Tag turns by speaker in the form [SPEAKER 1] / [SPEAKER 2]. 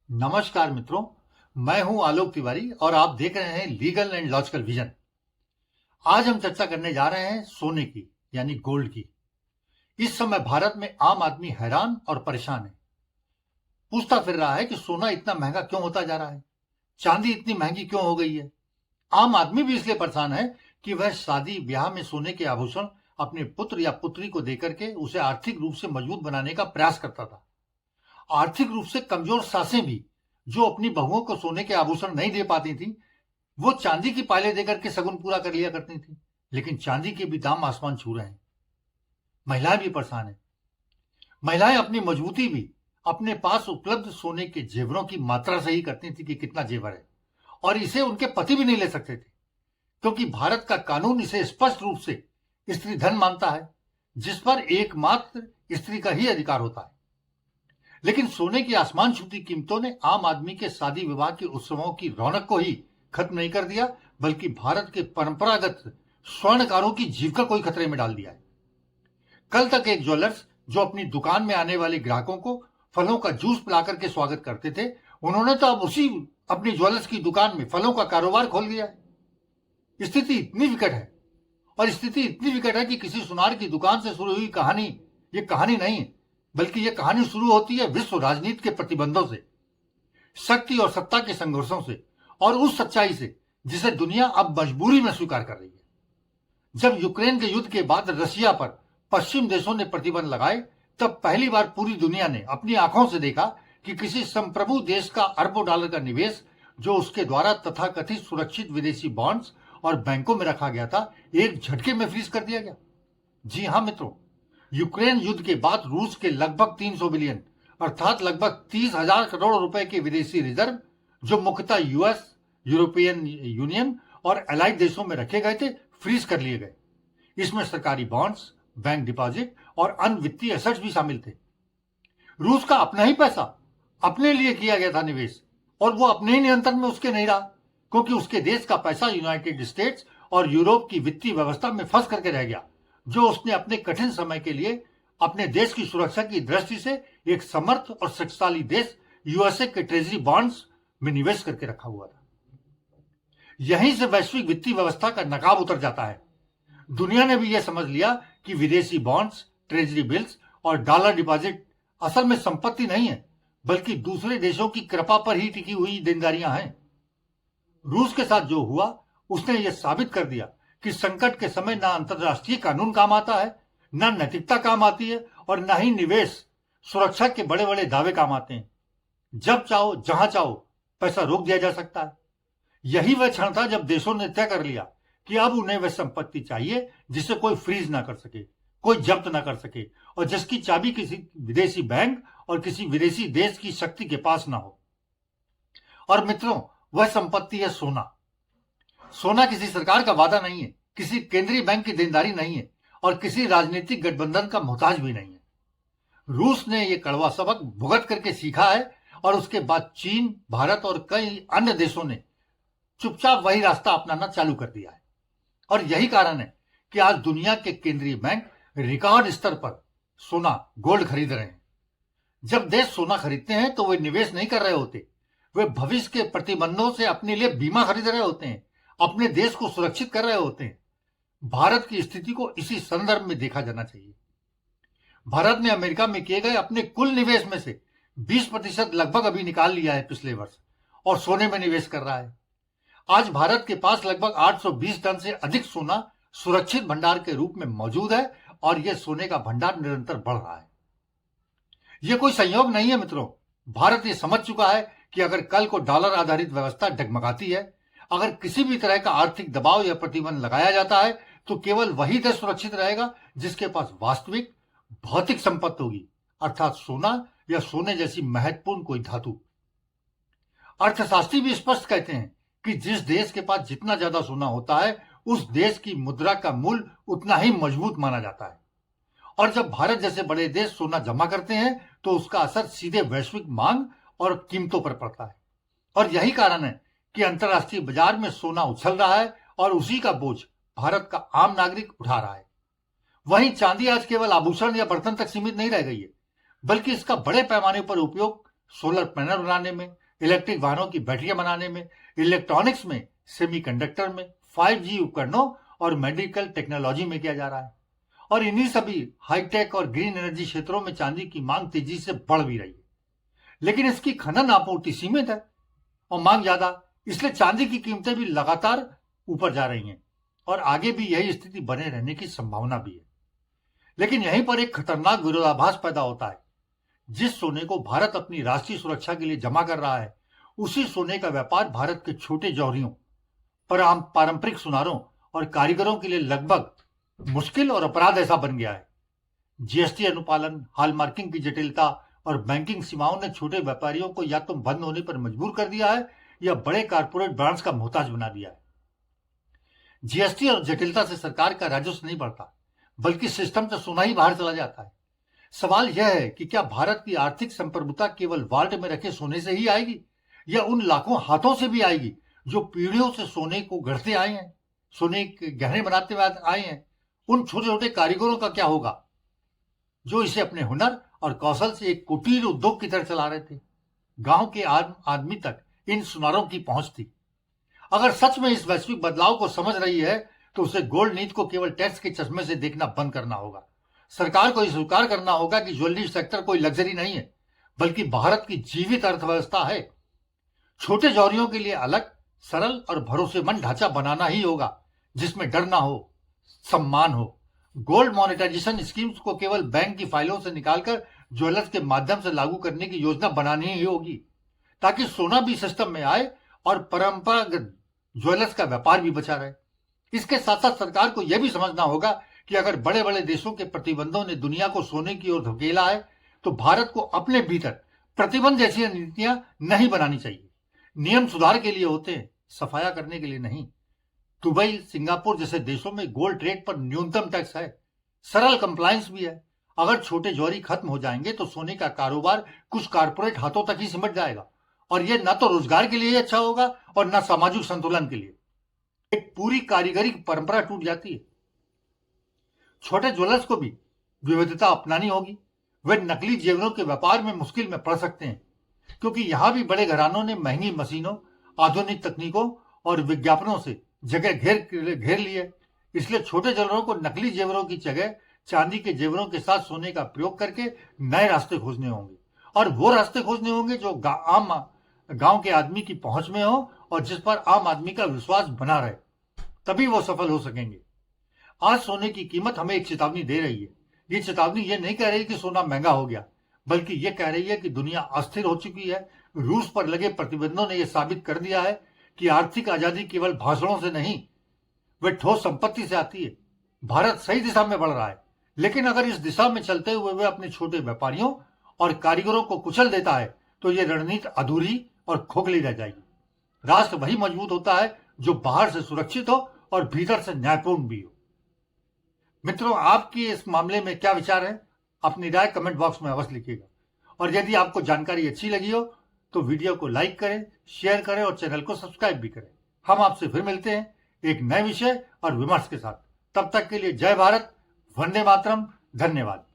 [SPEAKER 1] नमस्कार मित्रों, मैं हूं आलोक तिवारी और आप देख रहे हैं लीगल एंड लॉजिकल विजन। आज हम चर्चा करने जा रहे हैं सोने की, यानी गोल्ड की। इस समय भारत में आम आदमी हैरान और परेशान है। पूछता फिर रहा है कि सोना इतना महंगा क्यों होता जा रहा है, चांदी इतनी महंगी क्यों हो गई है। आम आदमी भी इसलिए परेशान है कि वह शादी ब्याह में सोने के आभूषण अपने पुत्र या पुत्री को देकर के उसे आर्थिक रूप से मजबूत बनाने का प्रयास करता था। आर्थिक रूप से कमजोर सासें भी, जो अपनी बहुओं को सोने के आभूषण नहीं दे पाती थी, वो चांदी की पायलें देकर के शगुन पूरा कर लिया करती थी। लेकिन चांदी के भी दाम आसमान छू रहे हैं। महिलाएं भी परेशान है। महिलाएं अपनी मजबूती भी अपने पास उपलब्ध सोने के जेवरों की मात्रा से ही करती थी कि कितना जेवर है, और इसे उनके पति भी नहीं ले सकते थे, क्योंकि भारत का कानून इसे स्पष्ट रूप से स्त्री धन मानता है, जिस पर एकमात्र स्त्री का ही अधिकार होता है। लेकिन सोने की आसमान छूती कीमतों ने आम आदमी के शादी विवाह के उत्सवों की रौनक को ही खत्म नहीं कर दिया, बल्कि भारत के परंपरागत स्वर्णकारों की जीविका को ही खतरे में डाल दिया है। कल तक एक ज्वेलर्स जो अपनी दुकान में आने वाले ग्राहकों को फलों का जूस पिलाकर के स्वागत करते थे, उन्होंने तो अब उसी अपनी ज्वेलर्स की दुकान में फलों का कारोबार खोल दिया है। स्थिति इतनी विकट है, और स्थिति इतनी विकट है कि किसी सुनार की दुकान से शुरू हुई कहानी ये कहानी नहीं है, बल्कि यह कहानी शुरू होती है विश्व राजनीति के प्रतिबंधों से, शक्ति और सत्ता के संघर्षों से, और उस सच्चाई से जिसे दुनिया अब मजबूरी में स्वीकार कर रही है। जब यूक्रेन के युद्ध के बाद रशिया पर पश्चिम देशों ने प्रतिबंध लगाए, तब पहली बार पूरी दुनिया ने अपनी आंखों से देखा कि किसी संप्रभु देश का अरबों डॉलर का निवेश, जो उसके द्वारा तथाकथित सुरक्षित विदेशी बॉन्ड्स और बैंकों में रखा गया था, एक झटके में फ्रीज कर दिया गया। जी हां मित्रों, यूक्रेन युद्ध के बाद रूस के लगभग 300 बिलियन अर्थात लगभग 30,000 करोड़ रुपए के विदेशी रिजर्व, जो मुख्यतः यूएस, यूरोपियन यूनियन और एलाइड देशों में रखे गए थे, फ्रीज कर लिए गए। इसमें सरकारी बॉन्ड्स, बैंक डिपॉजिट और अन्य वित्तीय एसेट्स भी शामिल थे। रूस का अपना ही पैसा अपने लिए किया गया था निवेश, और वो अपने ही नियंत्रण में उसके नहीं रहा, क्योंकि उसके देश का पैसा यूनाइटेड स्टेट्स और यूरोप की वित्तीय व्यवस्था में फंस करके रह गया, जो उसने अपने कठिन समय के लिए अपने देश की सुरक्षा की दृष्टि से एक समर्थ और शक्तिशाली देश यूएसए के ट्रेजरी बॉन्ड्स में निवेश करके रखा हुआ था। यहीं से वैश्विक वित्तीय व्यवस्था का नकाब उतर जाता है। दुनिया ने भी यह समझ लिया कि विदेशी बॉन्ड्स, ट्रेजरी बिल्स और डॉलर डिपॉजिट असल में संपत्ति नहीं है, बल्कि दूसरे देशों की कृपा पर ही टिकी हुई देनदारियां हैं। रूस के साथ जो हुआ, उसने यह साबित कर दिया कि संकट के समय ना अंतरराष्ट्रीय कानून काम आता है, ना नैतिकता काम आती है, और ना ही निवेश सुरक्षा के बड़े बड़े दावे काम आते हैं। जब चाहो जहां चाहो पैसा रोक दिया जा सकता है। यही वह क्षण था जब देशों ने तय कर लिया कि अब उन्हें वह संपत्ति चाहिए जिसे कोई फ्रीज ना कर सके, कोई जब्त ना कर सके, और जिसकी चाबी किसी विदेशी बैंक और किसी विदेशी देश की शक्ति के पास ना हो। और मित्रों, वह संपत्ति है सोना। सोना किसी सरकार का वादा नहीं है, किसी केंद्रीय बैंक की देनदारी नहीं है, और किसी राजनीतिक गठबंधन का मोहताज भी नहीं है। रूस ने यह कड़वा सबक भुगत करके सीखा है, और उसके बाद चीन, भारत और कई अन्य देशों ने चुपचाप वही रास्ता अपनाना चालू कर दिया है। और यही कारण है कि आज दुनिया के केंद्रीय बैंक रिकॉर्ड स्तर पर सोना, गोल्ड खरीद रहे हैं। जब देश सोना खरीदते हैं तो वे निवेश नहीं कर रहे होते, वे भविष्य के प्रतिबंधों से अपने लिए बीमा खरीद रहे होते हैं, अपने देश को सुरक्षित कर रहे होते हैं। भारत की स्थिति को इसी संदर्भ में देखा जाना चाहिए। भारत ने अमेरिका में किए गए अपने कुल निवेश में से 20% लगभग अभी निकाल लिया है पिछले वर्ष, और सोने में निवेश कर रहा है। आज भारत के पास लगभग 820 टन से अधिक सोना सुरक्षित भंडार के रूप में मौजूद है, और यह सोने का भंडार निरंतर बढ़ रहा है। यह कोई संयोग नहीं है मित्रों। भारत यह समझ चुका है कि अगर कल को डॉलर आधारित व्यवस्था डगमगाती है, अगर किसी भी तरह का आर्थिक दबाव या प्रतिबंध लगाया जाता है, तो केवल वही देश सुरक्षित रहेगा जिसके पास वास्तविक भौतिक संपत्ति होगी, अर्थात सोना या सोने जैसी महत्वपूर्ण कोई धातु। अर्थशास्त्री भी स्पष्ट कहते हैं कि जिस देश के पास जितना ज्यादा सोना होता है, उस देश की मुद्रा का मूल्य उतना ही मजबूत माना जाता है। और जब भारत जैसे बड़े देश सोना जमा करते हैं, तो उसका असर सीधे वैश्विक मांग और कीमतों पर पड़ता है। और यही कारण है कि अंतर्राष्ट्रीय बाजार में सोना उछल रहा है, और उसी का बोझ भारत का आम नागरिक उठा रहा है। वहीं चांदी आज केवल आभूषण या बर्तन तक सीमित नहीं रह गई है, बल्कि इसका बड़े पैमाने पर उपयोग सोलर पैनल बनाने में, इलेक्ट्रिक वाहनों की बैटरियां बनाने में, इलेक्ट्रॉनिक्स में, सेमीकंडक्टर में, 5G उपकरणों और मेडिकल टेक्नोलॉजी में किया जा रहा है। और इन्हीं सभी हाईटेक और ग्रीन एनर्जी क्षेत्रों में चांदी की मांग तेजी से बढ़ भी रही है। लेकिन इसकी खनन आपूर्ति सीमित है और मांग ज्यादा, इसलिए चांदी की कीमतें भी लगातार ऊपर जा रही हैं और आगे भी यही स्थिति बने रहने की संभावना भी है। लेकिन यहीं पर एक खतरनाक विरोधाभास पैदा होता है। जिस सोने को भारत अपनी राष्ट्रीय सुरक्षा के लिए जमा कर रहा है, उसी सोने का व्यापार भारत के छोटे जौहरियों, पारंपरिक सुनारों और कारीगरों के लिए लगभग मुश्किल और अपराध ऐसा बन गया है। जीएसटी अनुपालन, हॉलमार्किंग की जटिलता और बैंकिंग सीमाओं ने छोटे व्यापारियों को या तो बंद होने पर मजबूर कर दिया है या बड़े कारपोरेट ब्रांड्स का मोहताज बना दिया है। जीएसटी और जटिलता से सरकार का राजस्व नहीं बढ़ता, बल्कि सिस्टम से सोना ही बाहर चला जाता है। सवाल यह है कि क्या भारत की आर्थिक संप्रभुता केवल वाल्ट में रखे सोने से ही आएगी या उन लाखों हाथों से भी आएगी जो पीढ़ियों से सोने को गढ़ते आए हैं, सोने के गहने बनाते हुए आए हैं। उन छोटे छोटे कारीगरों का क्या होगा जो इसे अपने हुनर और कौशल से एक कुटीर उद्योग की तरह चला रहे थे। गांव के आदमी तक इन सुनारों की पहुंच थी। अगर सच में इस वैश्विक बदलाव को समझ रही है तो उसे गोल्ड नीति को केवल टैक्स के चश्मे से देखना बंद करना होगा। सरकार को यह स्वीकार करना होगा कि ज्वेलरी सेक्टर कोई लग्जरी नहीं है, बल्कि भारत की जीवित अर्थव्यवस्था है। छोटे जौहरियों के लिए अलग, सरल और भरोसेमंद ढांचा बनाना ही होगा, जिसमें डर ना हो, सम्मान हो। गोल्ड मोनेटाइजेशन स्कीम्स को केवल बैंक की फाइलों से निकालकर ज्वेलर्स के माध्यम से लागू करने की योजना बनानी ही होगी, ताकि सोना भी सिस्टम में आए और परंपरागत ज्वेलर्स का व्यापार भी बचा रहे। इसके साथ साथ सरकार को यह भी समझना होगा कि अगर बड़े बड़े देशों के प्रतिबंधों ने दुनिया को सोने की ओर धकेला है, तो भारत को अपने भीतर प्रतिबंध जैसी नीतियां नहीं बनानी चाहिए। नियम सुधार के लिए होते हैं, सफाया करने के लिए नहीं। दुबई, सिंगापुर जैसे देशों में गोल्ड ट्रेड पर न्यूनतम टैक्स है, सरल कंप्लायंस भी है। अगर छोटे जौहरी खत्म हो जाएंगे तो सोने का कारोबार कुछ कारपोरेट हाथों तक ही सिमट जाएगा और यह न तो रोजगार के लिए अच्छा होगा और न सामाजिक संतुलन के लिए। एक पूरी कारीगरी की परंपरा टूट जाती है। छोटे ज्वेलर्स को भी विविधता अपनानी होगी। वे नकली जेवरों के व्यापार में मुश्किल में पड़ सकते हैं, क्योंकि यहां भी बड़े घरानों ने महंगी मशीनों, आधुनिक तकनीकों और विज्ञापनों से जगह घेर ली है। इसलिए छोटे ज्वेलरों को नकली जेवरों की जगह चांदी के जेवरों के साथ सोने का प्रयोग करके नए रास्ते खोजने होंगे, और वो रास्ते खोजने होंगे जो आम गांव के आदमी की पहुंच में हो और जिस पर आम आदमी का विश्वास बना रहे, तभी वो सफल हो सकेंगे। आज सोने की कीमत हमें एक चेतावनी दे रही है। ये चेतावनी ये नहीं कह रही कि सोना महंगा हो गया, बल्कि ये कह रही है कि दुनिया अस्थिर हो चुकी है। रूस पर लगे प्रतिबंधों ने यह साबित कर दिया है कि आर्थिक आजादी केवल भाषणों से नहीं, वे ठोस संपत्ति से आती है। भारत सही दिशा में बढ़ रहा है, लेकिन अगर इस दिशा में चलते हुए वे अपने छोटे व्यापारियों और कारीगरों को कुचल देता है तो ये रणनीति अधूरी और खोखली रह जाएगी। राष्ट्र वही मजबूत होता है जो बाहर से सुरक्षित हो और भीतर से न्यायपूर्ण भी हो। मित्रों, आपकी इस मामले में क्या विचार है? अपनी राय कमेंट बॉक्स में अवश्य लिखिएगा। और यदि आपको जानकारी अच्छी लगी हो तो वीडियो को लाइक करें, शेयर करें और चैनल को सब्सक्राइब भी करें। हम आपसे फिर मिलते हैं एक नए विषय और विमर्श के साथ। तब तक के लिए जय भारत, वंदे मातरम, धन्यवाद।